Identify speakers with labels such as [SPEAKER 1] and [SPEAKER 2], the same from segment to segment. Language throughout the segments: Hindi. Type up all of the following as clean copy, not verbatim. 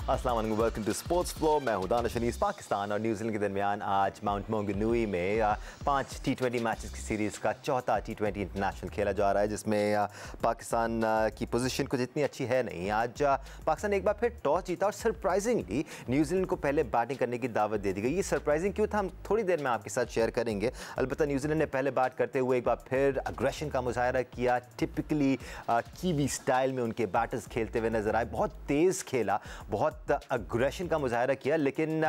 [SPEAKER 1] अस्सलाम वालेकुम, वेलकम टू स्पोर्ट्स फ्लो। मैं हूं दानिश अनीस। पाकिस्तान और न्यूजीलैंड के दरमियान आज माउंट मौंगनूई में 5 T20 मैचेस की सीरीज़ का चौथा T20 इंटरनेशनल खेला जा रहा है, जिसमें पाकिस्तान की पोजीशन कुछ इतनी अच्छी है नहीं। आज पाकिस्तान ने एक बार फिर टॉस जीता और सरप्राइजिंगली न्यूजीलैंड को पहले बैटिंग करने की दावत दे दी गई। ये सरप्राइजिंग क्यों था, हम थोड़ी देर में आपके साथ शेयर करेंगे। अलबत्ता न्यूजीलैंड ने पहले बैट करते हुए एक बार फिर अग्रेशन का मुजाहरा किया। टिपिकली कीवी स्टाइल में उनके बैटर्स खेलते हुए नजर आए। बहुत तेज़ खेला, बहुत अग्रेशन का मुजाहरा किया, लेकिन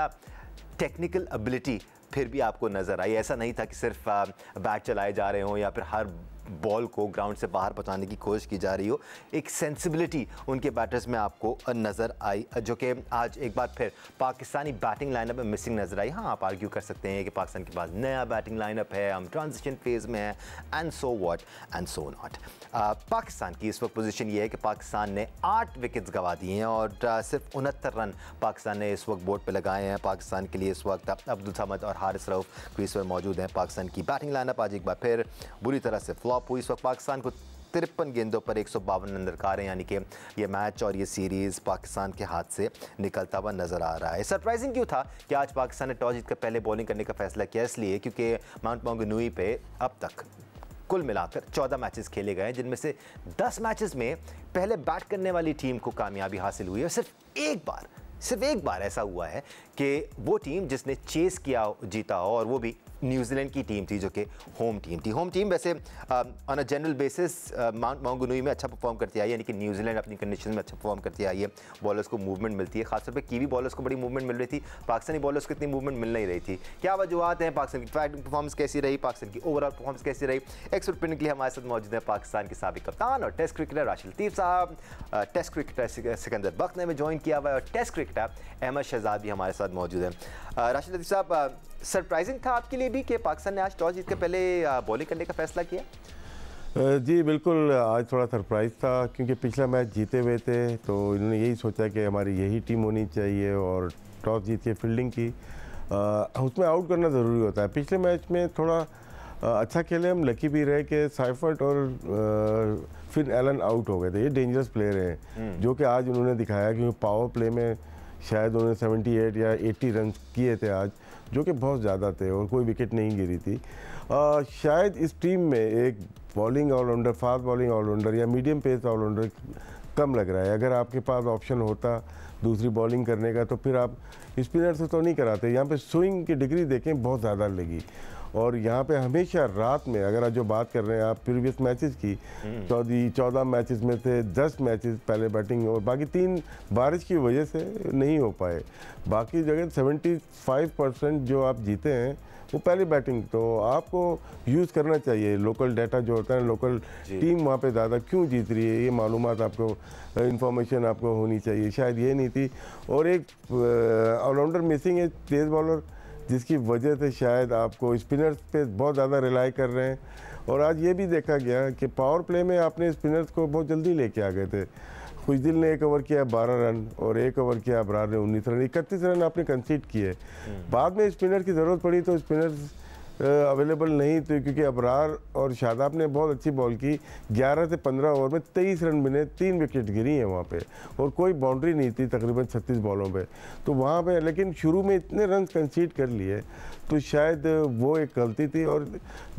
[SPEAKER 1] टेक्निकल एबिलिटी फिर भी आपको नज़र आई। ऐसा नहीं था कि सिर्फ बैट चलाए जा रहे हों या फिर हर बॉल को ग्राउंड से बाहर पहुंचाने की कोशिश की जा रही हो। एक सेंसिबिलिटी उनके बैटर्स में आपको नज़र आई, जो कि आज एक बार फिर पाकिस्तानी बैटिंग लाइनअप में मिसिंग नज़र आई। हाँ, आप आर्ग्यू कर सकते हैं कि पाकिस्तान के पास नया बैटिंग लाइनअप है, हम ट्रांजिशन फेज़ में हैं, and so what and so not. Pakistan की इस वक्त पोजीशन ये है कि पाकिस्तान ने 8 विकेट्स गंवा दिए हैं और सिर्फ 69 रन पाकिस्तान ने इस वक्त बोर्ड पर लगाए हैं। पाकिस्तान के लिए इस वक्त अब्दुल समद और हारिस रऊफ क्रीज पर मौजूद हैं। पाकिस्तान की बैटिंग लाइनअप आज एक बार फिर बुरी तरह से फ्लॉप हुई। इस वक्त पाकिस्तान को 53 गेंदों पर 152 रन दरकार हैं, यानी कि ये मैच और ये सीरीज़ पाकिस्तान के हाथ से निकलता हुआ नज़र आ रहा है। सरप्राइजिंग क्यों था कि आज पाकिस्तान ने टॉस जीतकर पहले बॉलिंग करने का फैसला किया, इसलिए क्योंकि माउंट मौंगनूई पे अब तक कुल मिलाकर 14 मैचेस खेले गए, जिनमें से 10 मैचेस में पहले बैट करने वाली टीम को कामयाबी हासिल हुई है। सिर्फ एक बार ऐसा हुआ है कि वो टीम जिसने चेस किया जीता हो, और वो भी न्यूजीलैंड की टीम थी, जो कि होम टीम थी। होम टीम वैसे on a general basis Mount Maunganui में अच्छा परफॉर्म करती आई है, यानी कि न्यूजीलैंड अपनी कंडीशन में अच्छा परफॉर्म करती आई है। बॉलर्स को मूवमेंट मिलती है, खासतौर पे कीवी बॉलर्स को बड़ी मूवमेंट मिल रही थी, पाकिस्तानी बॉलर्स को इतनी मूवमेंट मिल नहीं रही थी। क्या वजूहत हैं, पाकिस्तान की बैटिंग परफॉर्मेंस कैसी रही, पाकिस्तान की ओवरऑल परफॉर्मेंस कैसी रही? एक्सपर्ट ओपिनियन के लिए हमारे साथ मौजूद है पाकिस्तान के साबिक कप्तान और टेस्ट क्रिकेटर राशिद लतीफ़ साहब। टेस्ट क्रिकेटर सिकंदर बख्त ने ज्वाइन किया हुआ है और टेस्ट क्रिकेटर अहमद शहजाद भी हमारे साथ मौजूद हैं। राशिद लतीफ़ साहब, सरप्राइजिंग था आपके लिए भी कि पाकिस्तान ने आज टॉस जीत के पहले बॉलिंग करने का फैसला किया?
[SPEAKER 2] जी बिल्कुल, आज थोड़ा सरप्राइज़ था क्योंकि पिछला मैच जीते हुए थे, तो इन्होंने यही सोचा कि हमारी यही टीम होनी चाहिए और टॉस जीत के फील्डिंग की। उसमें आउट करना ज़रूरी होता है। पिछले मैच में थोड़ा अच्छा खेले, हम लकी भी रहे कि साइफर्ट और फिन एलन आउट हो गए थे। ये डेंजरस प्लेयर हैं जो कि आज उन्होंने दिखाया, क्योंकि पावर प्ले में शायद उन्होंने 78 या 80 रन किए थे आज, जो कि बहुत ज़्यादा थे और कोई विकेट नहीं गिरी थी। शायद इस टीम में एक bowling allrounder, fast bowling allrounder या मीडियम पेस ऑलराउंडर कम लग रहा है। अगर आपके पास ऑप्शन होता दूसरी बॉलिंग करने का तो फिर आप स्पिनर से तो नहीं कराते। यहाँ पे स्विंग की डिग्री देखें, बहुत ज़्यादा लगी। और यहाँ पे हमेशा रात में, अगर आप जो बात कर रहे हैं आप प्रीवियस मैचेस की, 14 मैचेस में से 10 मैचेस पहले बैटिंग और बाकी 3 बारिश की वजह से नहीं हो पाए। बाकी जगह 75% जो आप जीते हैं वो पहली बैटिंग, तो आपको यूज़ करना चाहिए। लोकल डाटा जो होता है, लोकल टीम वहाँ पे ज़्यादा क्यों जीत रही है, ये मालूमात आपको, इंफॉर्मेशन आपको होनी चाहिए। शायद ये नहीं थी। और एक ऑलराउंडर मिसिंग है, तेज़ बॉलर, जिसकी वजह से शायद आपको स्पिनर्स पे बहुत ज़्यादा रिलाई कर रहे हैं। और आज ये भी देखा गया कि पावर प्ले में आपने स्पिनर्स को बहुत जल्दी लेके आ गए थे। खुशदिल ने 1 ओवर किया 12 रन और 1 ओवर किया अबरार ने 19 रन, 31 रन आपने कंसीड किए। बाद में स्पिनर की ज़रूरत पड़ी तो स्पिनर्स अवेलेबल नहीं थे, क्योंकि अबरार और शादाब ने बहुत अच्छी बॉल की। 11 से 15 ओवर में 23 रन बने, 3 विकेट गिरी हैं वहाँ पे और कोई बाउंड्री नहीं थी तकरीबन 36 बॉलों पे। तो वहाँ पे लेकिन शुरू में इतने रन कंसीड कर लिए, तो शायद वो एक गलती थी। और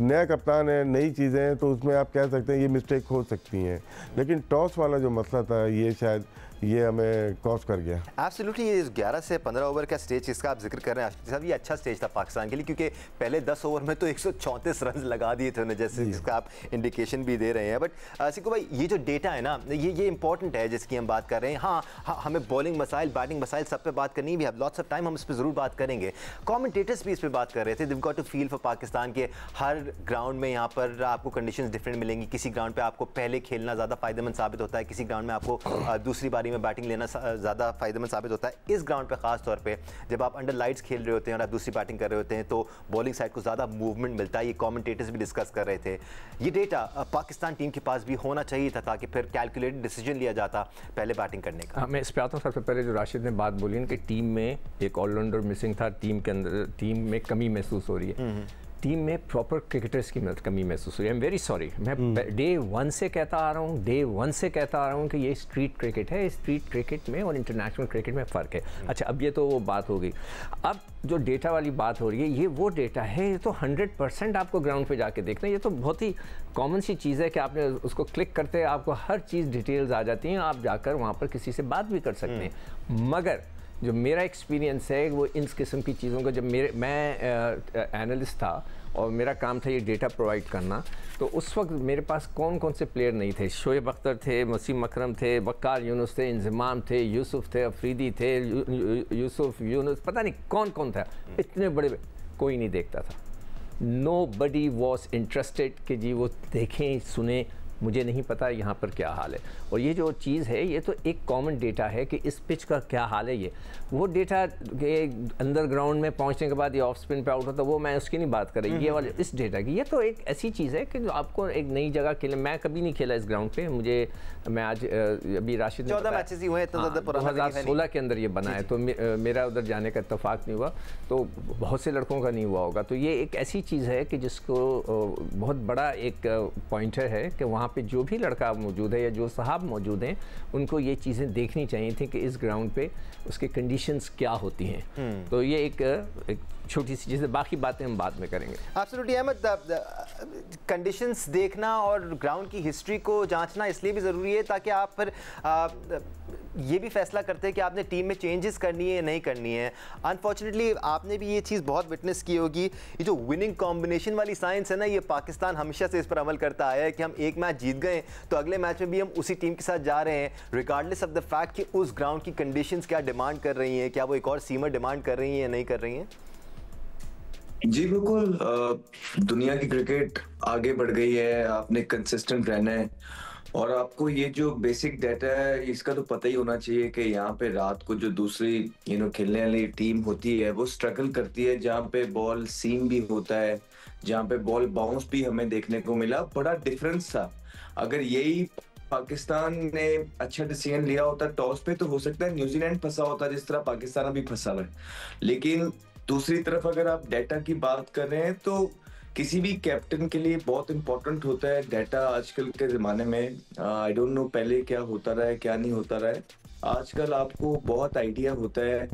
[SPEAKER 2] नया कप्तान है, नई चीज़ें हैं, तो उसमें आप कह सकते हैं ये मिस्टेक हो सकती हैं। लेकिन टॉस वाला जो मसला था, ये शायद ये हमें कॉस्ट कर गया।
[SPEAKER 1] एब्सोल्युटली, ये 11 से 15 ओवर का स्टेज जिसका आप जिक्र कर रहे हैं साहब, ये अच्छा स्टेज था पाकिस्तान के लिए, क्योंकि पहले 10 ओवर में तो 134 रन लगा दिए थे उन्हें, जैसे जिसका आप इंडिकेशन भी दे रहे हैं। बट सिक्को भाई, ये जो डेटा है ना, ये इंपॉर्टेंट है जिसकी हम बात कर रहे हैं। हाँ, हमें बॉलिंग मसाइल, बैटिंग मसाइल सब पे बात करनी है, we have lots of time, हम इस पर ज़रूर बात करेंगे। कॉमेंटेटर्स भी इस पर बात कर रहे थे, they got to feel for Pakistan के हर ग्राउंड में यहाँ पर आपको कंडीशंस डिफरेंट मिलेंगी। किसी ग्राउंड पे आपको पहले खेलना ज़्यादा फायदेमंद साबित होता है, किसी ग्राउंड में आपको दूसरी बारी में बैटिंग लेना ज़्यादा फायदेमंद साबित होता है। इस ग्राउंड पे खास तौर पे जब आप अंडर लाइट्स खेल रहे होते हैं और आप दूसरी बैटिंग कर रहे होते हैं, तो बॉलिंग साइड को ज़्यादा मूवमेंट मिलता है। ये कमेंटेटर्स भी डिस्कस कर रहे थे। ये डेटा पाकिस्तान टीम के पास भी होना चाहिए था, ताकि फिर कैलकुलेटेड डिसीजन लिया जाता पहले बैटिंग करने का।
[SPEAKER 3] मैं इस पर आता हूँ। सबसे पहले जो राशिद ने बात बोली कि टीम में एक ऑलराउंडर मिसिंग था, टीम के अंदर टीम में कमी महसूस हो रही है। टीम में प्रॉपर क्रिकेटर्स की कमी महसूस हुई। I am very sorry. मैं डे 1 से कहता आ रहा हूँ कि ये स्ट्रीट क्रिकेट है, स्ट्रीट क्रिकेट में और इंटरनेशनल क्रिकेट में फ़र्क है। अच्छा, अब ये तो वो बात हो गई। अब जो डेटा वाली बात हो रही है, ये वो डेटा है, ये तो 100% आपको ग्राउंड पे जाके देखना है। ये तो बहुत ही कॉमन सी चीज़ है कि आपने उसको क्लिक करते आपको हर चीज़ डिटेल्स आ जाती हैं, आप जाकर वहाँ पर किसी से बात भी कर सकते हैं। मगर जो मेरा एक्सपीरियंस है वो इन किस्म की चीज़ों का, जब मैं एनालिस्ट था और मेरा काम था ये डेटा प्रोवाइड करना, तो उस वक्त मेरे पास कौन कौन से प्लेयर नहीं थे। शोएब अख्तर थे, वसीम अकरम थे, वक्कार यूनुस थे, इंजमाम थे, यूसुफ थे, अफरीदी थे, यूसुफ यूनुस, पता नहीं कौन कौन था। इतने बड़े कोई नहीं देखता था। Nobody was interested कि जी वो देखें सुने, मुझे नहीं पता यहाँ पर क्या हाल है। और ये जो चीज़ है ये तो एक कॉमन डेटा है कि इस पिच का क्या हाल है। ये वो डेटा के अंदर ग्राउंड में पहुँचने के बाद ये ऑफ स्पिन पे आउट होता, वो मैं उसकी नहीं बात कर रही, ये वाले इस डेटा की। ये तो एक ऐसी चीज़ है कि जो आपको एक नई जगह खेले। मैं कभी नहीं खेला इस ग्राउंड पे, मैं आज अभी राशिद
[SPEAKER 1] 14 मैचेस ही हुए हैं,
[SPEAKER 3] 2016 के अंदर ये बना है, तो मेरा उधर जाने का इत्तेफाक नहीं हुआ, तो बहुत से लड़कों का नहीं हुआ होगा। तो ये एक ऐसी चीज़ है कि जिसको बहुत बड़ा एक पॉइंटर है कि वहाँ पे जो भी लड़का मौजूद है या जो साहब मौजूद हैं, उनको ये चीज़ें देखनी चाहिए थी कि इस ग्राउंड पे उसके कंडीशंस क्या होती हैं। तो ये एक छोटी सी चीज़ है, बाकी बातें हम बाद में करेंगे।
[SPEAKER 1] एब्सोल्युटली अहमद, कंडीशंस देखना और ग्राउंड की हिस्ट्री को जांचना इसलिए भी ज़रूरी है ताकि आप फिर ये भी फैसला करते हैं कि आपने टीम में चेंजेस करनी है या नहीं करनी है। अनफॉर्चुनेटली आपने भी ये चीज़ बहुत विटनेस की होगी, ये जो विनिंग कॉम्बिनेशन वाली साइंस है ना, ये पाकिस्तान हमेशा से इस पर अमल करता आया है कि हम एक मैच जीत गए तो अगले मैच में भी हम उसी टीम के साथ जा रहे हैं, रिगार्डलेस ऑफ द फैक्ट कि उस ग्राउंड की कंडीशंस क्या डिमांड कर रही हैं, क्या वो एक और सीमा डिमांड कर रही हैं या नहीं कर रही हैं।
[SPEAKER 4] जी बिल्कुल, दुनिया की क्रिकेट आगे बढ़ गई है, आपने कंसिस्टेंट रहना है और आपको ये जो बेसिक डाटा है इसका तो पता ही होना चाहिए कि यहाँ पे रात को जो दूसरी खेलने वाली टीम होती है वो स्ट्रगल करती है, जहाँ पे बॉल सीम भी होता है, जहाँ पे बॉल बाउंस भी हमें देखने को मिला। बड़ा डिफरेंस था। अगर यही पाकिस्तान ने अच्छा डिसीजन लिया होता टॉस पे तो हो सकता है न्यूजीलैंड फंसा होता जिस तरह पाकिस्तान अभी फंसा हुआ है। लेकिन दूसरी तरफ अगर आप डाटा की बात कर रहे हैं तो किसी भी कैप्टन के लिए बहुत इंपॉर्टेंट होता है डाटा आजकल के ज़माने में। आई डोंट नो पहले क्या होता रहा है क्या नहीं होता रहा है। आजकल आपको बहुत आइडिया होता है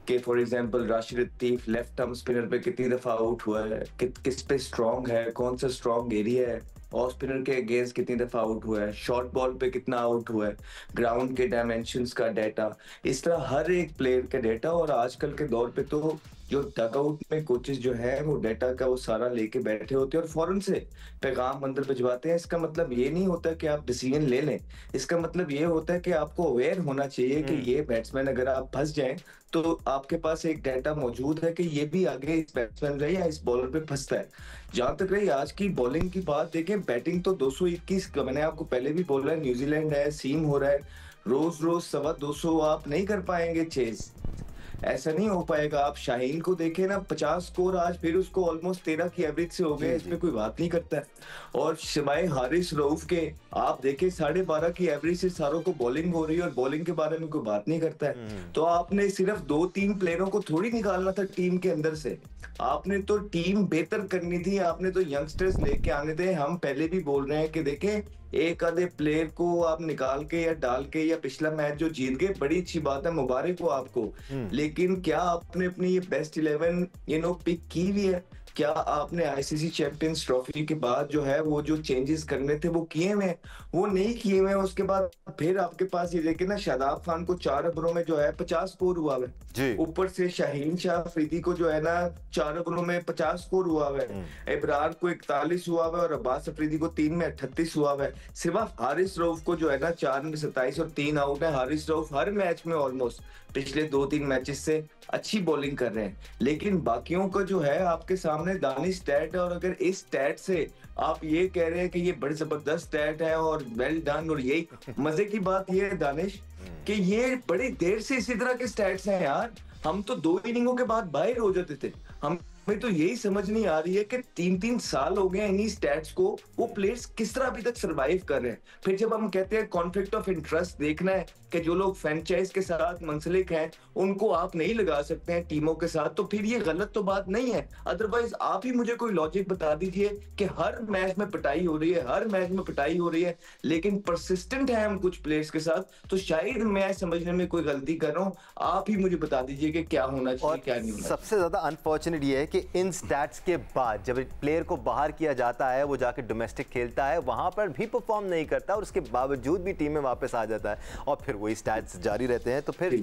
[SPEAKER 4] कि for example Rashid Latif left arm spinner पे कितनी दफ़ा आउट हुआ है, किस पे स्ट्रॉन्ग है, कौन सा स्ट्रॉन्ग एरिया है, ऑफ स्पिनर के अगेंस्ट कितनी दफ़ा आउट हुआ है, शॉर्ट बॉल पे कितना आउट हुआ है, ग्राउंड के डायमेंशंस का डाटा, इस तरह हर एक प्लेयर का डाटा। और आजकल के दौर पे तो जो डगआउट में कोचेस जो है वो डाटा का वो सारा लेके बैठे होते हैं और फौरन से पैगाम अंदर भिजवाते हैं। इसका मतलब ये नहीं होता कि आप डिसीजन ले लें, इसका मतलब ये होता है कि आपको अवेयर होना चाहिए कि ये बैट्समैन अगर आप फंस जाएं तो आपके पास एक डाटा मौजूद है कि ये भी आगे इस बैट्समैन रहे या इस बॉलर पे फंसता है। जहां तक रही आज की बॉलिंग की बात, देखें बैटिंग तो 221 का मैंने आपको पहले भी बोला है, न्यूजीलैंड है, सीम हो रहा है, रोज 200 आप नहीं कर पाएंगे चेज, ऐसा नहीं हो पाएगा। आप शाहीन को देखें ना, 50 स्कोर आज फिर उसको ऑलमोस्ट 13 की एवरेज से हो गए, इसमें कोई बात नहीं करता है। और शिवाय हारिस रऊफ के आप देखें 12.5 की एवरेज से सारों को बॉलिंग हो रही है और बॉलिंग के बारे में कोई बात नहीं करता है। तो आपने सिर्फ 2-3 प्लेयरों को थोड़ी निकालना था टीम के अंदर से, आपने तो टीम बेहतर करनी थी, आपने तो यंगस्टर्स लेके आने थे। हम पहले भी बोल रहे हैं कि देखें एक आधे प्लेयर को आप निकाल के या डाल के, या पिछला मैच जो जीत गए बड़ी अच्छी बात है, मुबारक हो आपको, लेकिन क्या आपने अपनी ये बेस्ट 11 पिक की हुई है? क्या आपने आईसीसी चैंपियंस ट्रॉफी के बाद जो है वो जो चेंजेस करने थे वो किए हुए? वो नहीं किए हुए। उसके बाद फिर आपके पास ये देखे ना, शादाब खान को 4 ओवरों में जो है 50 स्कोर हुआ है, ऊपर से शाहीन शाह अफरीदी को जो है ना 4 ओवरों में 50 स्कोर हुआ है, इब्रार को 41 हुआ है और अब्बास अफरीदी को 3 में 38 हुआ है। सिर्फ हारिस रऊफ को जो है ना 4 में 27 और 3 आउट है। हारिस रऊफ हर मैच में ऑलमोस्ट पिछले 2-3 मैचेस से अच्छी बॉलिंग कर रहे हैं, लेकिन बाकियों का जो है आपके सामने दानिश स्टैट है। और अगर इस स्टैट से आप ये कह रहे हैं कि ये बड़ी जबरदस्त स्टैट है और वेल डन, और यही मजे की बात ये है दानिश कि ये बड़ी देर से इसी तरह के स्टैट्स हैं यार। हम तो 2 इनिंगों के बाद बाहर हो जाते थे, हम हमें तो यही समझ नहीं आ रही है कि 3-3 साल हो गए इन्हीं स्टैट्स को, वो प्लेयर्स किस तरह अभी तक सरवाइव कर रहे हैं। फिर जब हम कहते हैं कॉन्फ्लिक्ट ऑफ इंटरेस्ट देखना है कि जो लोग फ्रेंचाइज के साथ मुंसलिक हैं उनको आप नहीं लगा सकते हैं टीमों के साथ, तो फिर ये गलत तो बात नहीं है। अदरवाइज आप ही मुझे कोई लॉजिक बता दीजिए कि हर मैच में पिटाई हो रही है, हर मैच में पिटाई हो रही है, लेकिन परसिस्टेंट है हम कुछ प्लेयर्स के साथ, तो शायद मैं समझने में कोई गलती कर रहा हूँ। आप ही मुझे बता दीजिए कि क्या होना चाहिए, क्या नहीं होना।
[SPEAKER 1] सबसे ज्यादा अनफॉर्चुनेट ये है कि इन स्टैट्स के बाद जब प्लेयर को बाहर किया जाता है, वो जाके डोमेस्टिक खेलता है, वहां पर भी परफॉर्म नहीं करता और उसके बावजूद भी टीम में वापस आ जाता है और फिर वही स्टैट्स जारी रहते हैं। तो फिर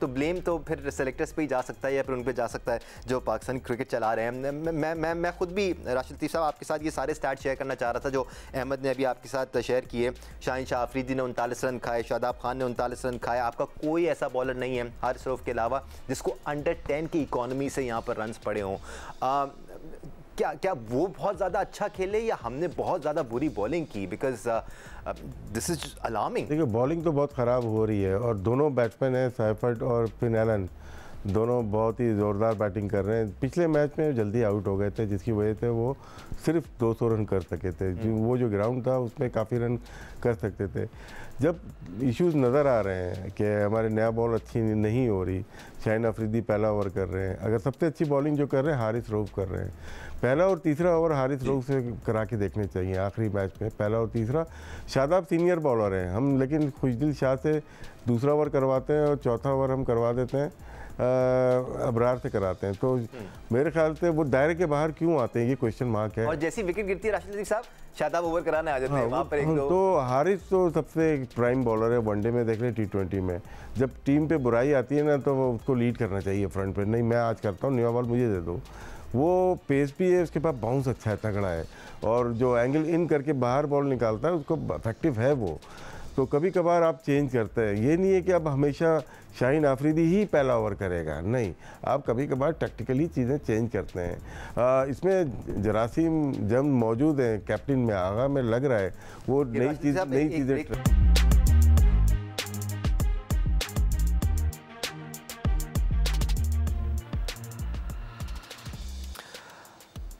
[SPEAKER 1] तो ब्लेम तो फिर सेलेक्टर्स पे ही जा सकता है या फिर उन पे जा सकता है जो पाकिस्तानी क्रिकेट चला रहे हैं। मैं खुद भी राशिद लतीफ़ साहब आपके साथ ये सारे स्टैट्स शेयर करना चाह रहा था जो अहमद ने अभी आपके साथ शेयर किए। शाहीन शाह अफरीदी ने 39 रन खाए, शादाब खान ने 39 रन खाए। आपका कोई ऐसा बॉलर नहीं है हारिस रऊफ के अलावा जिसको अंडर 10 की इकॉनमी से यहाँ पर रन्स पड़े हों। क्या वो बहुत ज़्यादा अच्छा खेले या हमने बहुत ज़्यादा बुरी बॉलिंग की? Because this is alarming.
[SPEAKER 2] देखिए बॉलिंग तो बहुत ख़राब हो रही है और दोनों बैट्समैन हैं सैफर्ट और फिन एलन, दोनों बहुत ही ज़ोरदार बैटिंग कर रहे हैं। पिछले मैच में जल्दी आउट हो गए थे जिसकी वजह से वो सिर्फ 200 रन कर सके थे। वो जो ग्राउंड था उसमें काफ़ी रन कर सकते थे। जब इश्यूज नज़र आ रहे हैं कि हमारे नया बॉल अच्छी नहीं हो रही, शाहीन अफरीदी पहला ओवर कर रहे हैं, अगर सबसे अच्छी बॉलिंग जो कर रहे हैं हारिस रऊफ कर रहे हैं। पहला और तीसरा ओवर हारिस रऊफ से करा के देखने चाहिए आखिरी मैच में, पहला और तीसरा। शादाब सीनियर बॉलर हैं हम, लेकिन खुशदिल शाह से दूसरा ओवर करवाते हैं और चौथा ओवर हम करवा देते हैं अबरार से कराते हैं। तो मेरे ख्याल से वो दायरे के बाहर क्यों आते हैं, ये क्वेश्चन मार्क है।
[SPEAKER 1] और जैसी विकेट गिरती है राशिद लतीफ़ साहब, शादाब ओवर कराने आ जाते हैं वहाँ पर एक दो।
[SPEAKER 2] तो हारिस तो सबसे प्राइम बॉलर है, वनडे में देख लें, T20 में जब टीम पे बुराई आती है ना तो वो उसको लीड करना चाहिए फ्रंट पे। नहीं मैं आज करता हूँ, नया बॉल मुझे दे दो। वो पेस भी है, उसके पास बाउंस अच्छा है, तगड़ा है, और जो एंगल इन करके बाहर बॉल निकालता है उसको इफेक्टिव है वो। तो कभी कभार आप चेंज करते हैं, ये नहीं है कि अब हमेशा शाहीन अफरीदी ही पहला ओवर करेगा, नहीं, आप कभी कभार टैक्टिकली चीज़ें चेंज करते हैं। इसमें जरासीम जब मौजूद हैं कैप्टन में, आगा में लग रहा है वो नई चीज़ें।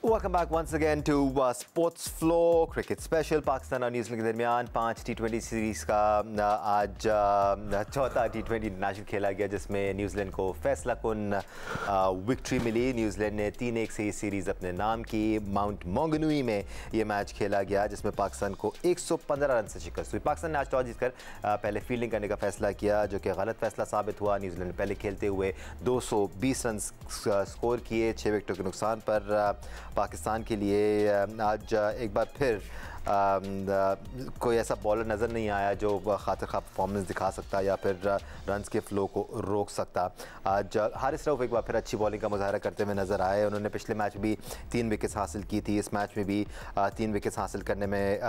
[SPEAKER 1] Welcome back once again to Sports Flow Cricket Special। Pakistan और न्यूजीलैंड के दरमियान 5 T20 सीरीज़ का आज चौथा T20 इंटरनेशनल खेला गया जिसमें न्यूजीलैंड को फैसला कुन विक्ट्री मिली। न्यूजीलैंड ने 3-1 से ये सीरीज़ अपने नाम की। माउंट मोंगनूई में ये मैच खेला गया जिसमें पाकिस्तान को 115 रन से शिकस्त हुई। पाकिस्तान ने आज टॉस जीतकर पहले फील्डिंग करने का फैसला किया जो कि गलत फैसला साबित हुआ। न्यूजीलैंड ने पहले खेलते हुए 220 रन स्कोर किए 6 विकेटों के नुकसान पर। पाकिस्तान के लिए आज एक बार फिर कोई ऐसा बॉलर नज़र नहीं आया जो खातिर खा परफॉर्मेंस दिखा सकता या फिर रन्स के फ्लो को रोक सकता। आज हारिस रऊफ एक बार फिर अच्छी बॉलिंग का मुजाहरा करते हुए नज़र आए। उन्होंने पिछले मैच भी 3 विकेट्स हासिल की थी, इस मैच में भी 3 विकेट्स हासिल करने में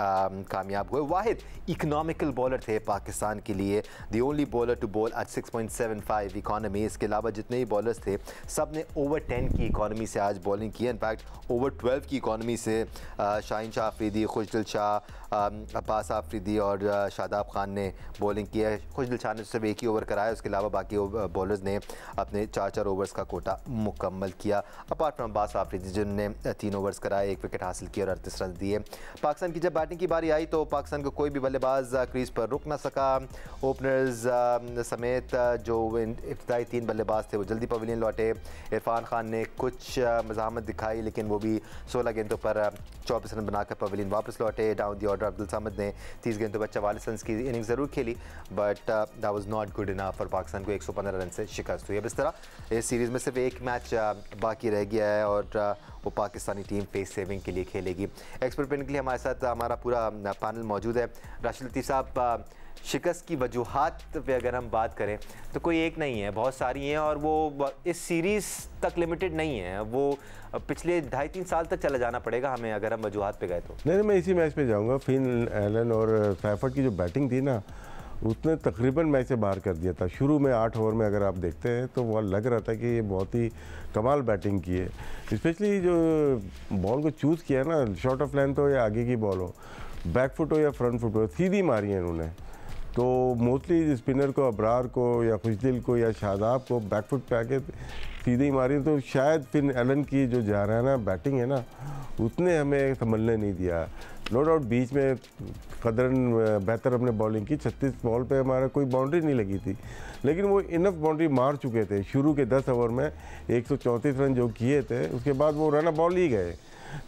[SPEAKER 1] कामयाब हुए। वाहिद इकनॉमिकल बॉलर थे पाकिस्तान के लिए, the only bowler to bowl at 6.75 economy. इसके अलावा जितने ही बॉलर्स थे सब ने ओवर 10 की इकॉनमी से आज बॉलिंग की। इनफैक्ट ओवर 12 की इकॉनमी से शाहीन शाह अफरीदी, खुशदिल शाह, अब्बास अफरीदी और शादाब खान ने बॉलिंग की है। खुशदिल शाह ने सिर्फ एक ही ओवर कराया, उसके अलावा बाकी बॉलर्स ने अपने 4-4 ओवर्स का कोटा मुकम्मल किया। अपार्ट फ्रॉम अब्बास अफरीदी जिन्होंने 3 ओवर्स कराए, 1 विकेट हासिल किया और 38 रन दिए। पाकिस्तान की जब बैटिंग की बारी आई तो पाकिस्तान को कोई भी बल्लेबाज क्रीज पर रुक ना सका। ओपनर्स समेत जो इब्तदाई 3 बल्लेबाज थे वो जल्दी पवेलियन लौटे। इरफान खान ने कुछ मज़ाहमत दिखाई लेकिन वो भी 16 गेंदों पर 24 रन बनाकर पवेलियन वापस लौटे। Down the order Abdul Samad ने 30 गेंदों पर 44 रन की इनिंग ज़रूर खेली but that was not good enough और पाकिस्तान को 115 रन से शिकस्त हुई। अब इस तरह इस सीरीज़ में सिर्फ एक मैच बाकी रह गया है और वो पाकिस्तानी टीम फेस सेविंग के लिए खेलेगी। एक्सपर्ट पेन के लिए हमारे साथ हमारा पूरा पैनल मौजूद है। राशिद लतीफ़ साहब, शिकस्त की वजूहात पे अगर हम बात करें तो कोई एक नहीं है, बहुत सारी हैं और वो इस सीरीज़ तक लिमिटेड नहीं है, वो पिछले 2.5-3 साल तक चला जाना पड़ेगा हमें अगर हम वजूहात पे गए तो।
[SPEAKER 2] नहीं, मैं इसी मैच पे जाऊंगा। फिन एलन और सैफर्ट की जो बैटिंग थी ना उसने तकरीबन मैच से बाहर कर दिया था। शुरू में 8 ओवर में अगर आप देखते हैं तो वो लग रहा था कि ये बहुत ही कमाल बैटिंग की है। स्पेशली जो बॉल को चूज़ किया ना, शॉर्ट ऑफ लेंथ हो या आगे की बॉल हो, बैक फुट हो या फ्रंट फुट हो, सीधी मारी है इन्होंने। तो मोस्टली स्पिनर को, अबरार को या खुशदिल को या शादाब को बैकफुट पे आके सीधे ही मारी, तो शायद फिर एलन की जो जाराना बैटिंग है ना, उसने हमें संभलने नहीं दिया। नो डाउट बीच में कदरन बेहतर हमने बॉलिंग की, 36 बॉल पे हमारा कोई बाउंड्री नहीं लगी थी, लेकिन वो इनफ बाउंड्री मार चुके थे। शुरू के 10 ओवर में 134 रन जो किए थे, उसके बाद वो रन बॉल ही गए,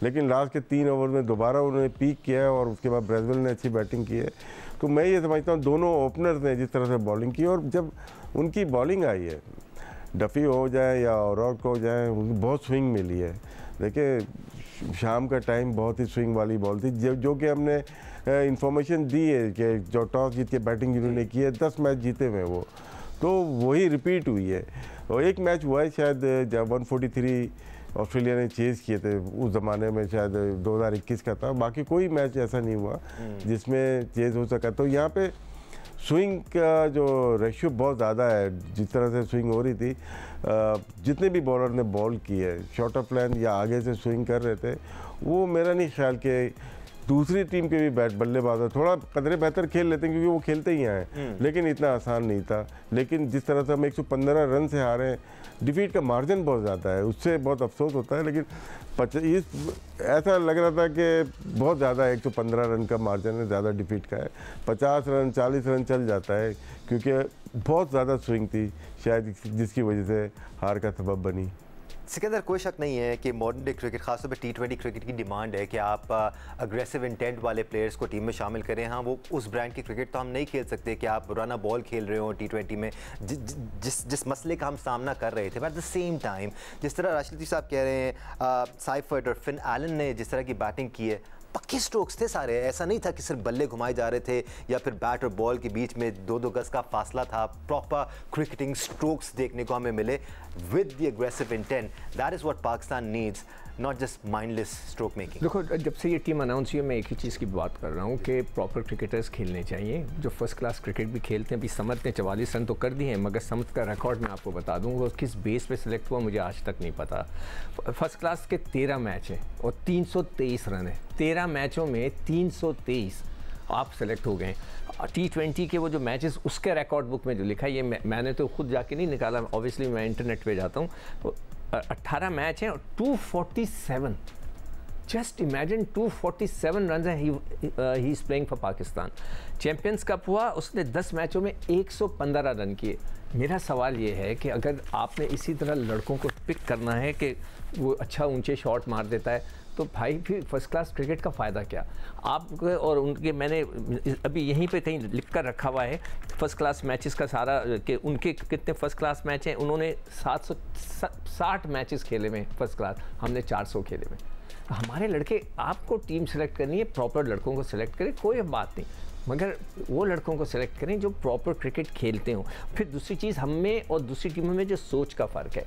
[SPEAKER 2] लेकिन लास्ट के 3 ओवर में दोबारा उन्होंने पीक किया है और उसके बाद ब्रेजवेल ने अच्छी बैटिंग की है। तो मैं ये समझता हूँ दोनों ओपनर्स ने जिस तरह से बॉलिंग की, और जब उनकी बॉलिंग आई है, डफी हो जाए या औरॉक हो जाए, उनको बहुत स्विंग मिली है। देखिए शाम का टाइम बहुत ही स्विंग वाली बॉल थी, जो कि हमने इंफॉर्मेशन दी है कि जो टॉस जीत के बैटिंग जिन्होंने की है 10 मैच जीते हुए वो, तो वही रिपीट हुई है। और एक मैच हुआ है शायद जब 143 ऑस्ट्रेलिया ने चेज़ किए थे, उस ज़माने में शायद 2021 का था, बाकी कोई मैच ऐसा नहीं हुआ जिसमें चेज़ हो सका। तो यहाँ पे स्विंग का जो रेशियो बहुत ज़्यादा है, जिस तरह से स्विंग हो रही थी, जितने भी बॉलर ने बॉल की है शॉर्ट ऑफ लाइन या आगे से स्विंग कर रहे थे, वो मेरा नहीं ख्याल कि दूसरी टीम के भी बल्लेबाज थोड़ा कदरे बेहतर खेल लेते हैं, क्योंकि वो खेलते ही हैं, लेकिन इतना आसान नहीं था। लेकिन जिस तरह से हम 115 रन से हारे हैं, डिफीट का मार्जिन बहुत ज़्यादा है, उससे बहुत अफसोस होता है। लेकिन ऐसा लग रहा था कि बहुत ज़्यादा 115 रन का मार्जिन है, ज़्यादा डिफीट का है। 50 रन 40 रन चल जाता है, क्योंकि बहुत ज़्यादा स्विंग थी शायद, जिसकी वजह से हार का सबब बनी।
[SPEAKER 1] सिकंदर, कोई शक नहीं है कि मॉडर्न डे क्रिकेट, खासतौर पे T20 क्रिकेट की डिमांड है कि आप अग्रेसिव इंटेंट वाले प्लेयर्स को टीम में शामिल करें। हाँ, वो उस ब्रांड की क्रिकेट तो हम नहीं खेल सकते कि आप रन बॉल खेल रहे हो T20 में, जिस मसले का हम सामना कर रहे थे। But at the same time, जिस तरह राशिद लतीफ़ साहब कह रहे हैं, साइफर्ट और फिन एलन ने जिस तरह की बैटिंग की है, पक्के स्ट्रोक्स थे सारे, ऐसा नहीं था कि सिर्फ बल्ले घुमाए जा रहे थे या फिर बैट और बॉल के बीच में 2-2 गज का फासला था। प्रॉपर क्रिकेटिंग स्ट्रोक्स देखने को हमें मिले with the aggressive intent. That is what Pakistan needs, not just mindless stroke making.
[SPEAKER 3] देखो, जब से ये टीम अनाउंस हुई, मैं एक ही चीज़ की बात कर रहा हूँ कि प्रॉपर क्रिकेटर्स खेलने चाहिए जो फर्स्ट क्लास क्रिकेट भी खेलते हैं। अभी समत ने 44 रन तो कर दिए हैं, मगर समत का रिकॉर्ड मैं आपको बता दूँ, वो किस बेस पे सिलेक्ट हुआ मुझे आज तक नहीं पता। फर्स्ट क्लास के 13 मैच हैं और 323 रन है। 13 मैचों में 323 आप सेलेक्ट हो गए। T20 के वो जो मैचेस, उसके रिकॉर्ड बुक में जो लिखा है, ये मैंने तो खुद जाके नहीं निकाला, ऑब्वियसली मैं इंटरनेट पे जाता हूँ। तो 18 मैच हैं और 247, जस्ट इमेजिन 247 रन है। He is playing for Pakistan. Champions cup हुआ, उसने 10 मैचों में 115 रन किए। मेरा सवाल ये है कि अगर आपने इसी तरह लड़कों को पिक करना है कि वो अच्छा ऊंचे शॉट मार देता है, तो भाई फिर फर्स्ट क्लास क्रिकेट का फ़ायदा क्या? आप और उनके, मैंने अभी यहीं पे कहीं लिख कर रखा हुआ है फर्स्ट क्लास मैचेस का सारा, कि उनके कितने फर्स्ट क्लास मैच हैं। उन्होंने 760 मैचेस खेले में फर्स्ट क्लास, हमने 400 खेले में। हमारे लड़के, आपको टीम सेलेक्ट करनी है, प्रॉपर लड़कों को सेलेक्ट करें, कोई बात नहीं, मगर वो लड़कों को सेलेक्ट करें जो प्रॉपर क्रिकेट खेलते हों। फिर दूसरी चीज़, हम में और दूसरी टीमों में जो सोच का फ़र्क है,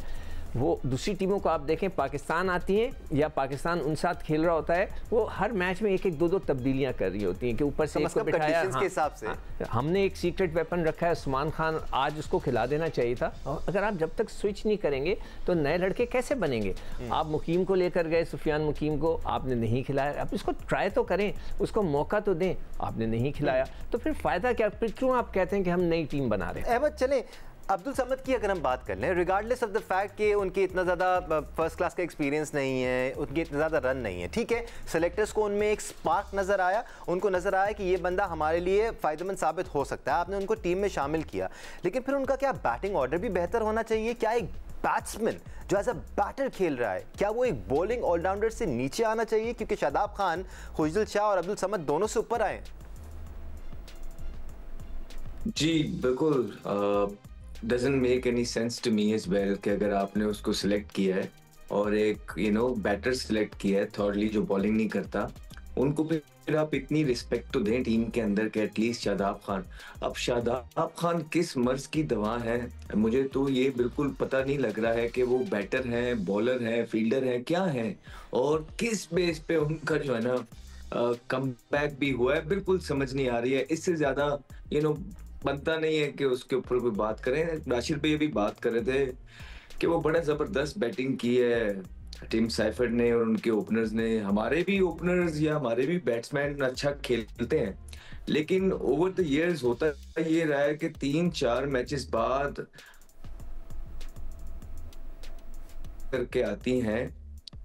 [SPEAKER 3] वो दूसरी टीमों को आप देखें, पाकिस्तान आती है या पाकिस्तान उन साथ खेल रहा होता है, वो हर मैच में 1-1, 2-2 तब्दीलियां कर रही होती हैं कि ऊपर से एक को बिठाया। हाँ,
[SPEAKER 1] के हिसाब से
[SPEAKER 3] हमने एक सीक्रेट वेपन रखा है उस्मान खान, आज उसको खिला देना चाहिए था। और अगर आप जब तक स्विच नहीं करेंगे तो नए लड़के कैसे बनेंगे? आप मुकीम को लेकर गए, सुफियान मुकीम को आपने नहीं खिलाया, आप इसको ट्राई तो करें, उसको मौका तो दें, आपने नहीं खिलाया, तो फिर फ़ायदा क्या? फिर क्यों आप कहते हैं कि हम नई टीम बना रहे हैं?
[SPEAKER 1] अहमद, चले अब्दुल समद की अगर हम बात कर लें, रिगार्डलेस ऑफ द फैक्ट कि उनके इतना ज़्यादा फर्स्ट क्लास का एक्सपीरियंस नहीं है, उनके इतने ज़्यादा रन नहीं है, ठीक है, सेलेक्टर्स को उनमें एक स्पार्क नज़र आया, उनको नज़र आया कि ये बंदा हमारे लिए फ़ायदेमंद साबित हो सकता है, आपने उनको टीम में शामिल किया। लेकिन फिर उनका क्या बैटिंग ऑर्डर भी बेहतर होना चाहिए? क्या एक बैट्समैन जो एज अ बैटर खेल रहा है, क्या वो एक बॉलिंग ऑलराउंडर से नीचे आना चाहिए? क्योंकि शादाब खान, खुशदिल शाह और अब्दुल समद दोनों से ऊपर आए।
[SPEAKER 4] जी बिल्कुल, doesn't make any sense to me as well कि अगर आपने उसको सिलेक्ट किया है और एक बैटर सिलेक्ट किया है थर्डली जो बॉलिंग नहीं करता, उनको फिर आप इतनी रिस्पेक्ट तो दें टीम के अंदर के एटलीस्ट शादाब खान। अब शादाब खान किस मर्ज की दवा है, मुझे तो ये बिल्कुल पता नहीं लग रहा है कि वो बैटर हैं, बॉलर हैं, फील्डर हैं, क्या हैं, और किस बेस पे उनका जो है ना कमबैक भी हुआ है, बिल्कुल समझ नहीं आ रही है। इससे ज्यादा बनता नहीं है कि उसके ऊपर कोई बात करें। राशिद भाई भी बात कर रहे थे कि वो बड़ा जबरदस्त बैटिंग की है, टीम साइफर्ड ने और उनके ओपनर्स ने, हमारे भी ओपनर्स या हमारे भी बैट्समैन अच्छा खेलते हैं, लेकिन ओवर द इयर्स होता ये रहा है कि 3-4 मैचेस बाद करके आती हैं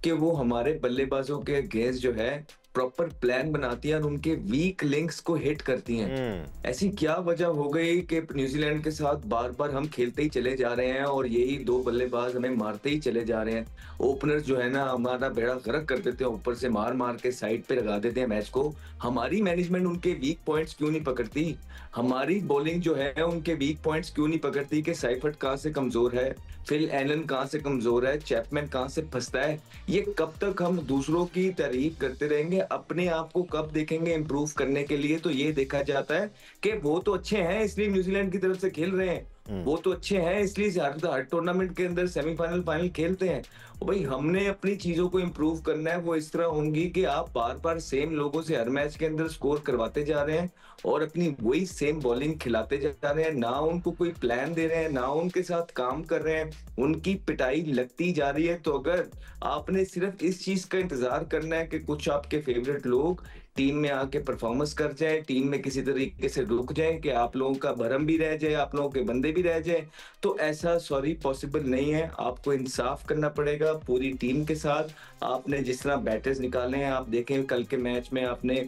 [SPEAKER 4] कि वो हमारे बल्लेबाजों के अगेंस्ट जो है प्रॉपर प्लान बनाती हैं और उनके वीक लिंक्स को हिट करती हैं। ऐसी क्या वजह हो गई कि न्यूजीलैंड के साथ बार बार हम खेलते ही चले जा रहे हैं और यही 2 बल्लेबाज हमें मारते ही चले जा रहे हैं। ओपनर्स जो है ना हमारा बेड़ा गर्क कर देते हैं, ऊपर से मार मार के साइड पे लगा देते हैं मैच को। हमारी मैनेजमेंट उनके वीक पॉइंट्स क्यों नहीं पकड़ती? हमारी बॉलिंग जो है उनके वीक पॉइंट्स क्यों नहीं पकड़ती कि साइफर्ड कहाँ से कमजोर है, फिल एलन कहाँ से कमजोर है, चैपमैन कहाँ से फंसता है? ये कब तक हम दूसरों की तारीफ करते रहेंगे, अपने आप को कब देखेंगे इम्प्रूव करने के लिए? तो ये देखा जाता है कि वो तो अच्छे हैं इसलिए न्यूजीलैंड की तरफ से खेल रहे हैं, वो तो अच्छे हैं इसलिए हर टूर्नामेंट के अंदर सेमीफाइनल फाइनल खेलते हैं। भाई हमने अपनी चीजों को इम्प्रूव करना है। वो इस तरह होंगी कि आप बार बार सेम लोगों से हर मैच के अंदर स्कोर करवाते जा रहे हैं और अपनी वही सेम बॉलिंग खिलाते जा रहे हैं, ना उनको कोई प्लान दे रहे हैं, ना उनके साथ काम कर रहे हैं, उनकी पिटाई लगती जा रही है। तो अगर आपने सिर्फ इस चीज का इंतजार करना है कि कुछ आपके फेवरेट लोग टीम में आके परफॉर्मेंस कर जाए, टीम में किसी तरीके से रुक जाए कि आप लोगों का भरम भी रह जाए, आप लोगों के बंदे भी रह जाए, तो ऐसा सॉरी पॉसिबल नहीं है। आपको इंसाफ करना पड़ेगा पूरी टीम के साथ। आपने जिस तरह बैटर्स निकाले हैं, आप देखें कल के मैच में आपने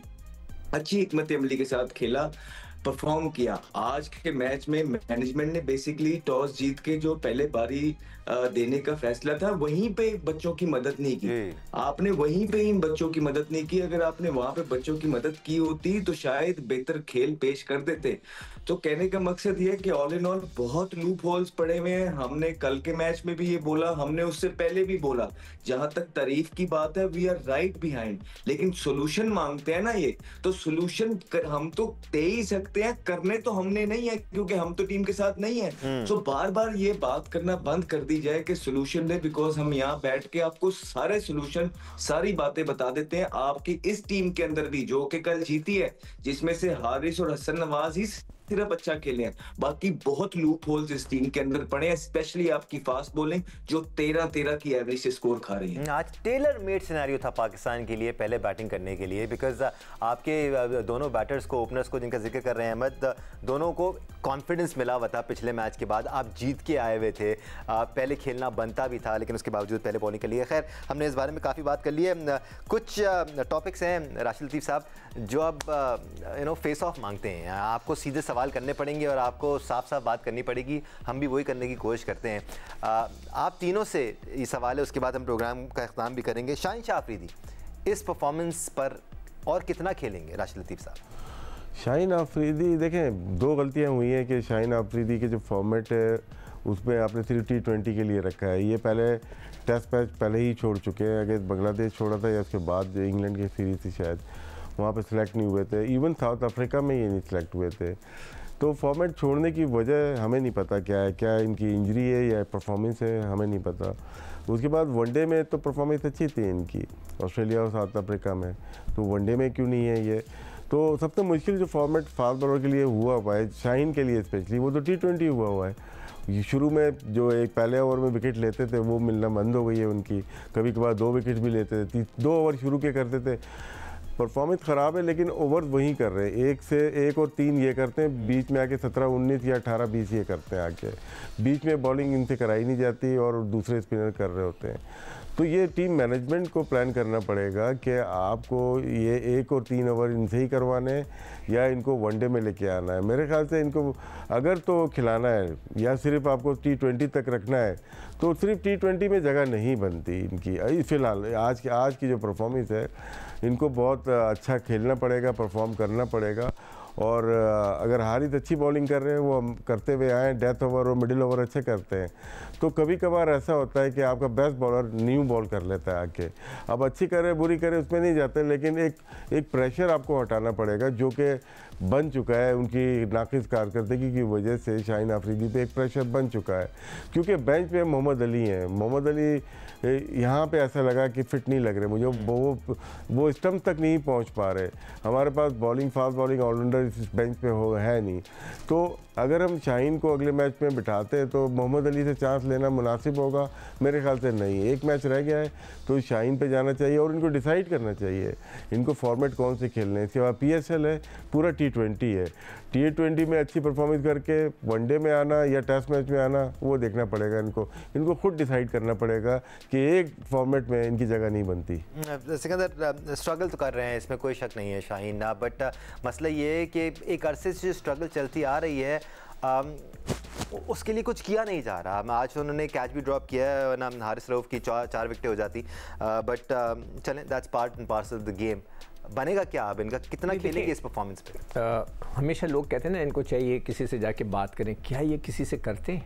[SPEAKER 4] अच्छी हिकमत अमली के साथ खेला, परफॉर्म किया। आज के मैच में मैनेजमेंट ने बेसिकली टॉस जीत के जो पहले बारी देने का फैसला था वहीं पे बच्चों की मदद नहीं की। आपने वहीं पे इन बच्चों की मदद नहीं की। अगर आपने वहां पे बच्चों की मदद की होती तो शायद बेहतर खेल पेश कर देते। तो कहने का मकसद ये है कि ऑल इन ऑल बहुत लूप होल्स पड़े हुए हैं। हमने कल के मैच में भी ये बोला, हमने उससे पहले भी बोला। जहां तक तारीफ की बात है, वी आर राइट बिहाइंड, लेकिन सोल्यूशन मांगते हैं ना ये, तो सोल्यूशन हम तो दे ही सकते हैं, करने तो हमने नहीं है क्योंकि हम तो टीम के साथ नहीं है। तो बार बार ये बात करना बंद कर दी जाए कि सोल्यूशन दे, बिकॉज हम यहाँ बैठ के आपको सारे सोल्यूशन, सारी बातें बता देते हैं। आपकी इस टीम के अंदर भी जो कि कल जीती है, जिसमें से हारिस और हसन नवाज ही सिर्फ अच्छा खेले हैं, बाकी बहुत लूप होल्स इस टीम के अंदर पड़े हैं, स्पेशली आपकी फास्ट बॉलिंग जो 13-13 की एवरेज से स्कोर खा रही है।
[SPEAKER 1] आज टेलर मेड सिनेरियो था पाकिस्तान के लिए पहले बैटिंग करने के लिए, बिकॉज आपके दोनों बैटर्स को, ओपनर्स को जिनका जिक्र कर रहे हैं अहमद, दोनों को कॉन्फिडेंस मिला हुआ था पिछले मैच के बाद। आप जीत के आए हुए थे, पहले खेलना बनता भी था, लेकिन उसके बावजूद पहले बॉलिंग के लिए। खैर, हमने इस बारे में काफ़ी बात कर ली है। कुछ टॉपिक्स हैं राशिद लतीफ़ साहब जो अब फेस ऑफ मांगते हैं, आपको सीधे सवाल करने पड़ेंगे और आपको साफ साफ बात करनी पड़ेगी। हम भी वही करने की कोशिश करते हैं। आप तीनों से ये सवाल है, उसके बाद हम प्रोग्राम का इख्तिताम भी करेंगे। शाहीन शाह अफरीदी इस परफॉर्मेंस पर और कितना खेलेंगे राशिद लतीफ़ साहब?
[SPEAKER 2] शाहीन अफरीदी, देखें 2 गलतियां हुई हैं कि शाहीन अफरीदी के जो फॉर्मेट है उसमें आपने सिर्फ T20 के लिए रखा है। ये पहले टेस्ट मैच पहले ही छोड़ चुके हैं, अगर बांग्लादेश छोड़ा था या उसके बाद जो इंग्लैंड की सीरीज थी शायद, वहाँ पे सिलेक्ट नहीं हुए थे। इवन साउथ अफ्रीका में ये नहीं सिलेक्ट हुए थे। तो फॉर्मेट छोड़ने की वजह हमें नहीं पता क्या है, क्या इनकी इंजरी है या परफॉर्मेंस है, हमें नहीं पता। उसके बाद वनडे में तो परफॉर्मेंस अच्छी थी इनकी, ऑस्ट्रेलिया और साउथ अफ्रीका में, तो वनडे में क्यों नहीं है ये? तो सबसे मुश्किल जो फॉर्मेट फास्ट बॉलर के लिए हुआ है, शाहीन के लिए स्पेशली, वो तो T20 हुआ है। ये शुरू में जो एक पहले ओवर में विकेट लेते थे वो मिलना बंद हो गई है उनकी। कभी कभार 2 विकेट भी लेते थे, 2 ओवर शुरू के करते थे। परफॉर्मेंस ख़राब है लेकिन ओवर वही कर रहे हैं, 1 और 3 ये करते हैं, बीच में आके 17-19 या 18-20 ये करते हैं आके। बीच में बॉलिंग इनसे कराई नहीं जाती और दूसरे स्पिनर कर रहे होते हैं। तो ये टीम मैनेजमेंट को प्लान करना पड़ेगा कि आपको ये 1 और 3 ओवर इनसे ही करवाने या इनको वनडे में लेके आना है। मेरे ख्याल से इनको अगर तो खिलाना है या सिर्फ आपको T20 तक रखना है तो सिर्फ T20 में जगह नहीं बनती इनकी। फ़िलहाल आज की जो परफॉर्मेंस है, इनको बहुत अच्छा खेलना पड़ेगा, परफॉर्म करना पड़ेगा। और अगर हारिस अच्छी बॉलिंग कर रहे हैं, वो हम करते हुए आए, डेथ ओवर और मिडिल ओवर अच्छे करते हैं, तो कभी कभार ऐसा होता है कि आपका बेस्ट बॉलर न्यू बॉल कर लेता है आके। अब अच्छी करे बुरी करे उसमें नहीं जाते, लेकिन एक प्रेशर आपको हटाना पड़ेगा जो कि बन चुका है उनकी नाकिस कारकर्दगी की वजह से। शाहीन अफरीदी पे एक प्रेशर बन चुका है क्योंकि बेंच पे मोहम्मद अली हैं। मोहम्मद अली यहाँ पे ऐसा लगा कि फिट नहीं लग रहे मुझे, वो स्टंप तक नहीं पहुँच पा रहे। हमारे पास बॉलिंग, फास्ट बॉलिंग ऑलराउंडर इस बेंच पे है नहीं। तो अगर हम शाहीन को अगले मैच में बिठाते हैं तो मोहम्मद अली से चांस लेना मुनासिब होगा? मेरे ख्याल से नहीं। एक मैच रह गया है तो शाहीन पे जाना चाहिए और इनको डिसाइड करना चाहिए इनको फॉर्मेट कौन से खेलने हैं। इसके बाद PSL है, पूरा T20 है। T20 में अच्छी परफॉर्मेंस करके वनडे में आना या टेस्ट मैच में आना वो देखना पड़ेगा इनको खुद डिसाइड करना पड़ेगा कि एक फॉर्मेट में इनकी जगह नहीं बनती।
[SPEAKER 1] सिकंदर स्ट्रगल तो कर रहे हैं, इसमें कोई शक नहीं है शाहीन, बट मसला ये है कि एक अरसे से जो स्ट्रगल चलती आ रही है उसके लिए कुछ किया नहीं जा रहा। आज उन्होंने कैच भी ड्रॉप किया है ना, हारिस रऊफ की 4 विकेटें हो जाती, बट चलें, that's part and parcel of the game. बनेगा क्या अब इनका, कितना खेलेंगे इस परफॉर्मेंस पे?
[SPEAKER 3] हमेशा लोग कहते हैं ना इनको चाहिए किसी से जाके बात करें, क्या ये किसी से करते हैं?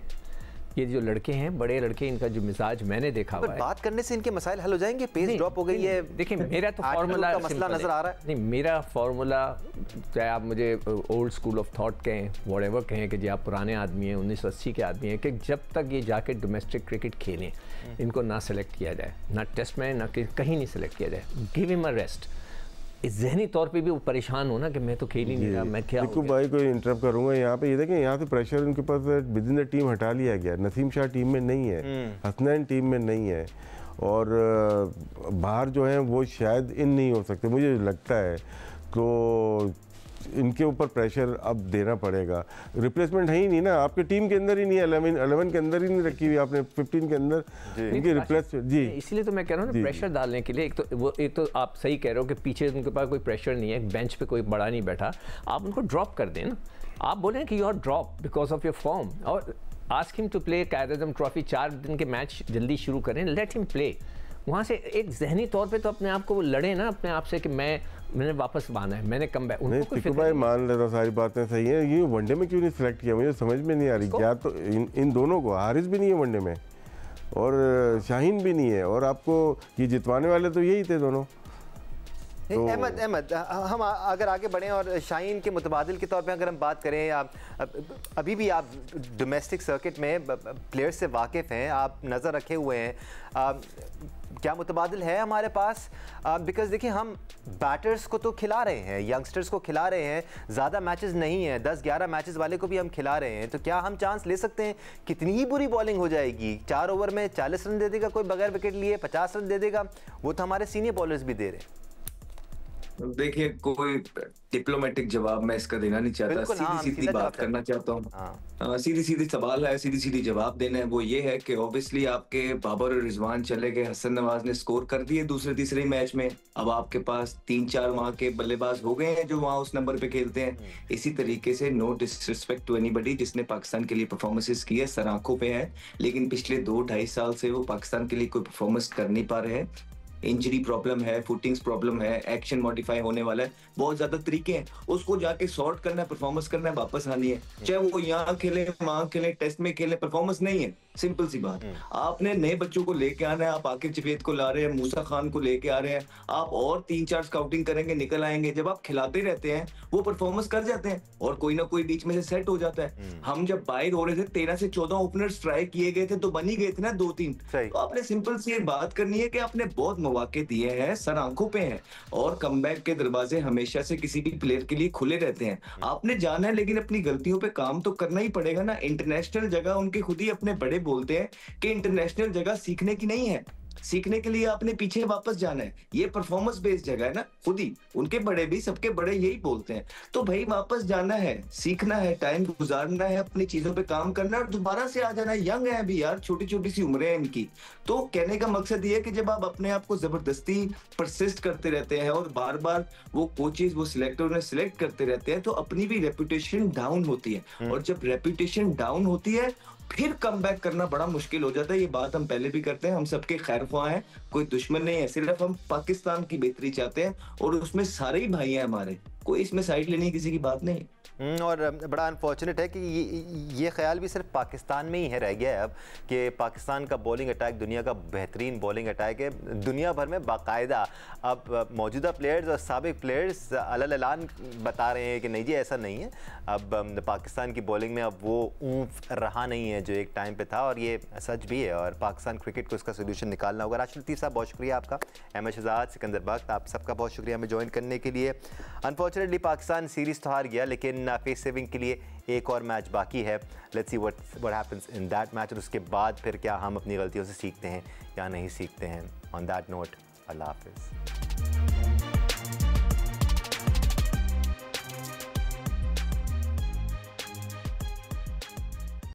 [SPEAKER 3] ये जो लड़के हैं, बड़े लड़के, इनका जो मिजाज मैंने देखा हुआ है,
[SPEAKER 1] बात करने से इनके मसाइल हल हो जाएंगे? पेस ड्रॉप हो गई है,
[SPEAKER 3] देखिए मेरा तो फार्मूला
[SPEAKER 1] मसला नजर आ रहा है।
[SPEAKER 3] नहीं, मेरा फार्मूला, चाहे आप मुझे ओल्ड स्कूल ऑफ थॉट कहें, व्हाटएवर कहें, कि जी आप पुराने आदमी हैं, 1980 के आदमी हैं, कि जब तक ये जाके डोमेस्टिक क्रिकेट खेलें इनको ना सेलेक्ट किया जाए, ना टेस्ट में, ना कहीं नहीं सेलेक्ट किया जाए, गिव हिम अ रेस्ट। ज़हनी तौर पे भी वो परेशान हो ना कि मैं तो खेल ही नहीं रहा, मैं क्या
[SPEAKER 2] देखो भाई, कोई इंटरप्ट करूंगा यहाँ पे, ये देखें यहाँ से प्रेशर उनके पास विद इन द टीम हटा लिया गया। नसीम शाह टीम में नहीं है, हसनैन टीम में नहीं है, और बाहर जो है वो शायद इन नहीं हो सकते मुझे लगता है। तो इनके ऊपर प्रेशर अब देना पड़ेगा। रिप्लेसमेंट है ही नहीं ना, आपके टीम के अंदर ही नहीं है, 11 के अंदर ही नहीं रखी हुई आपने, 15 के अंदर इनकी रिप्लेस। जी,
[SPEAKER 3] इसलिए तो मैं कह रहा हूँ ना, प्रेशर डालने के लिए एक तो आप सही कह रहे हो कि पीछे उनके पास कोई प्रेशर नहीं है, बेंच पे कोई बड़ा नहीं बैठा, आप उनको ड्रॉप कर दें ना। आप बोलें कि you are drop because of your form, और ask him to play Quaid e Azam trophy, 4 दिन के मैच जल्दी शुरू करें, लेट हिम प्ले। वहाँ से एक जहनी तौर पे तो अपने आप को वो लड़े ना अपने आप से कि मैंने वापस आना है, मैंने कम बैक।
[SPEAKER 2] नहीं भाई, मान लेता हूँ सारी बातें सही हैं, ये वनडे में क्यों नहीं सिलेक्ट किया मुझे समझ में नहीं आ रही। क्या तो इन दोनों को, हारिस भी नहीं है वनडे में और शाहीन भी नहीं है, और आपको ये जितवाने वाले तो यही थे दोनों।
[SPEAKER 1] तो अहमद, हम अगर आगे बढ़ें और शाहीन के मुतबादिल के तौर पे अगर हम बात करें, अभी भी आप डोमेस्टिक सर्किट में प्लेयर्स से वाकिफ़ हैं, आप नज़र रखे हुए हैं, क्या मुतबादिल है हमारे पास? बिकॉज देखिए, हम बैटर्स को तो खिला रहे हैं, यंगस्टर्स को खिला रहे हैं, ज़्यादा मैचेस नहीं हैं, 10-11 मैचेस वाले को भी हम खिला रहे हैं, तो क्या हम चांस ले सकते हैं? कितनी ही बुरी बॉलिंग हो जाएगी, 4 ओवर में 40 रन दे देगा कोई बगैर विकेट लिए, 50 रन दे देगा, वो तो हमारे सीनियर बॉलर्स भी दे रहे हैं।
[SPEAKER 4] देखिए, कोई डिप्लोमेटिक जवाब मैं इसका देना नहीं चाहता, सीधी सीधी बात करना चाहता हूँ। सीधी सीधी सवाल है, सीधी सीधी जवाब देना है। वो ये है कि ऑब्वियसली आपके बाबर और रिजवान चले गए, हसन नवाज ने स्कोर कर दिए दूसरे तीसरे मैच में, अब आपके पास 3-4 वहां के बल्लेबाज हो गए हैं जो वहां उस नंबर पे खेलते हैं। इसी तरीके से नो डिसरिस्पेक्ट टू एनीबॉडी जिसने पाकिस्तान के लिए परफॉर्मेंसेस की है, सर आंखों पे है, लेकिन पिछले 2-2.5 साल से वो पाकिस्तान के लिए कोई परफॉर्मेंस कर नहीं पा रहे हैं। इंजरी प्रॉब्लम है, फुटिंग्स प्रॉब्लम है, एक्शन मॉडिफाई होने वाला है, बहुत ज्यादा तरीके हैं, उसको जाके सॉर्ट करना है, परफॉर्मेंस करना है, वापस आनी है, चाहे वो यहाँ खेले, वहां खेले, टेस्ट में खेले, परफॉर्मेंस नहीं है, सिंपल सी बात। आपने नए बच्चों को लेके आना है, आप आकिब जवेद को ला रहे हैं, मूसा खान को लेके आ रहे हैं, आप और 3-4 स्काउटिंग करेंगे, निकल आएंगे, जब आप खिलाते रहते हैं वो परफॉर्मेंस कर जाते हैं और कोई ना कोई बीच में से सेट हो जाता है। हम जब बाहर हो रहे थे 13 से 14 ओपनर्स ट्राई किए गए थे तो बन ही गए थे ना 2-3, तो आपने सिंपल सी बात करनी है कि आपने बहुत मौके दिए हैं, सर आंखों पे हैं, और कमबैक के दरवाजे हमेशा से किसी भी प्लेयर के लिए खुले रहते हैं। आपने जाना है, लेकिन अपनी गलतियों पे काम तो करना ही पड़ेगा ना। इंटरनेशनल जगह, उनके खुद ही अपने बड़े बोलते हैं कि इंटरनेशनल जगह सीखने की नहीं है, सीखने के लिए आपने पीछे वापस जाना है, ये परफॉर्मेंस बेस्ड जगह है ना, खुद ही उनके बड़े भी, सबके बड़े यही बोलते हैं। तो भाई वापस जाना है, सीखना है, टाइम गुजारना है, अपनी चीजों पे काम करना है और दोबारा से आ जाना है। यंग है अभी यार, छोटी छोटी सी उम्रें हैं इनकी। तो कहने का मकसद ये है कि जब आप अपने आप को जबरदस्ती परसिस्ट करते रहते हैं और बार बार वो कोचेस, वो सिलेक्टर उन्हें सिलेक्ट करते रहते हैं, तो अपनी भी रेपुटेशन डाउन होती है, और जब रेपुटेशन डाउन होती है फिर कम बैक करना बड़ा मुश्किल हो जाता है। ये बात हम पहले भी करते हैं, हम सबके खैर ख्वाह हैं, कोई दुश्मन नहीं है, सिर्फ हम पाकिस्तान की बेहतरी चाहते हैं और उसमें सारे ही भाई हैं हमारे, कोई इसमें साइड लेने की किसी की बात नहीं।
[SPEAKER 1] और बड़ा अनफॉर्चुनेट है कि ये ख्याल भी सिर्फ पाकिस्तान में ही है रह गया है अब, कि पाकिस्तान का बॉलिंग अटैक दुनिया का बेहतरीन बॉलिंग अटैक है। दुनिया भर में बाकायदा अब मौजूदा प्लेयर्स और साबिक प्लेयर्स अलग-अलग बता रहे हैं कि नहीं जी ऐसा नहीं है, अब पाकिस्तान की बॉलिंग में अब वो ऊँफ रहा नहीं है जो एक टाइम पे था, और ये सच भी है, और पाकिस्तान क्रिकेट को इसका सोल्यूशन निकालना होगा। राशिद लतीफ़ साहब बहुत शुक्रिया आपका, अहमद शहजाद, सिकंदर बख्त, आप सबका बहुत शुक्रिया हमें ज्वाइन करने के लिए। अनफॉर्चुनेटली पाकिस्तान सीरीज़ तो हार गया, लेकिन फेस सेविंग के लिए एक और मैच बाकी है, let's see what happens in that match, और उसके बाद फिर क्या हम अपनी गलतियों से सीखते हैं या नहीं सीखते हैं। ऑन दैट नोट, अल्लाह हाफिज़।